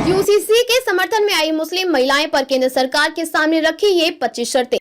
UCC के समर्थन में आई मुस्लिम महिलाएं पर केंद्र सरकार के सामने रखी ये 25 शर्तें।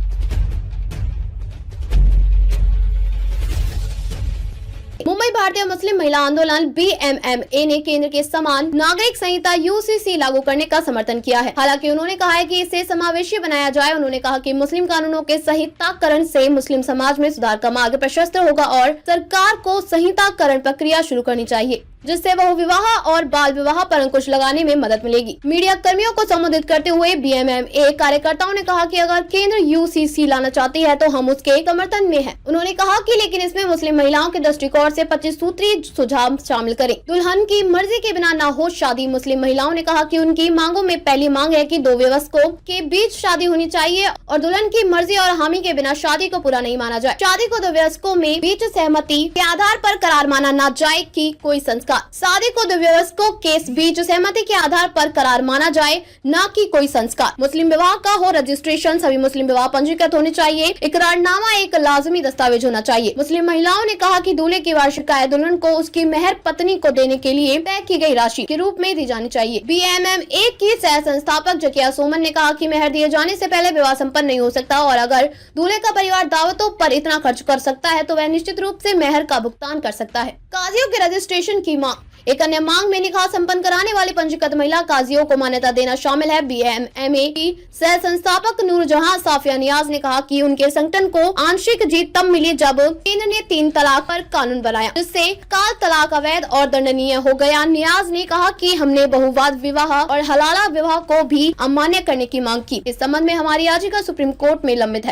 मुंबई भारतीय मुस्लिम महिला आंदोलन BMMA ने केंद्र के समान नागरिक संहिता UCC लागू करने का समर्थन किया है। हालांकि उन्होंने कहा है कि इसे समावेशी बनाया जाए। उन्होंने कहा कि मुस्लिम कानूनों के संहिताकरण से मुस्लिम समाज में सुधार का मार्ग प्रशस्त होगा और सरकार को संहिताकरण प्रक्रिया शुरू करनी चाहिए, जिससे बहु विवाह और बाल विवाह पर अंकुश लगाने में मदद मिलेगी। मीडिया कर्मियों को संबोधित करते हुए BMMA कार्यकर्ताओं ने कहा कि अगर केंद्र UCC लाना चाहती है तो हम उसके समर्थन में हैं। उन्होंने कहा कि लेकिन इसमें मुस्लिम महिलाओं के दृष्टिकोण से 25 सूत्री सुझाव शामिल करें। दुल्हन की मर्जी के बिना न हो शादी। मुस्लिम महिलाओं ने कहा कि उनकी मांगों में पहली मांग है कि दो वयस्कों के बीच शादी होनी चाहिए और दुल्हन की मर्जी और हामी के बिना शादी को पूरा नहीं माना जाए। शादी को दो वयस्कों में बीच सहमति के आधार पर करार माना न जाए कि कोई संस्कार। शादी को दो वयस्कों के बीच सहमति के आधार पर करार माना जाए, न कि कोई संस्कार। मुस्लिम विवाह का हो रजिस्ट्रेशन। सभी मुस्लिम विवाह पंजीकृत होने चाहिए। इकरारनामा एक लाजमी दस्तावेज होना चाहिए। मुस्लिम महिलाओं ने कहा कि दूल्हे की वार्षिक आय दुल्हन को उसकी मेहर पत्नी को देने के लिए तय की गई राशि के रूप में दी जानी चाहिए। BMMA की सह संस्थापक जकिया सोमन ने कहा कि मेहर दिए जाने से पहले विवाह संपन्न नहीं हो सकता और अगर दूल्हे का परिवार दावतों पर इतना खर्च कर सकता है तो वह निश्चित रूप से मेहर का भुगतान कर सकता है। काजियों के रजिस्ट्रेशन की मांग। एक अन्य मांग में निकाह संपन्न कराने वाली पंजीकृत महिला काजियों को मान्यता देना शामिल है। BMMA की सह संस्थापक नूरजहां साफिया नियाज ने कहा कि उनके संगठन को आंशिक जीत तब मिली जब केंद्र ने 3 तलाक पर कानून बनाया, जिससे काल तलाक अवैध और दंडनीय हो गया। नियाज ने कहा कि हमने बहुवाद विवाह और हलाला विवाह को भी अमान्य करने की मांग की। इस संबंध में हमारी याचिका सुप्रीम कोर्ट में लंबित है।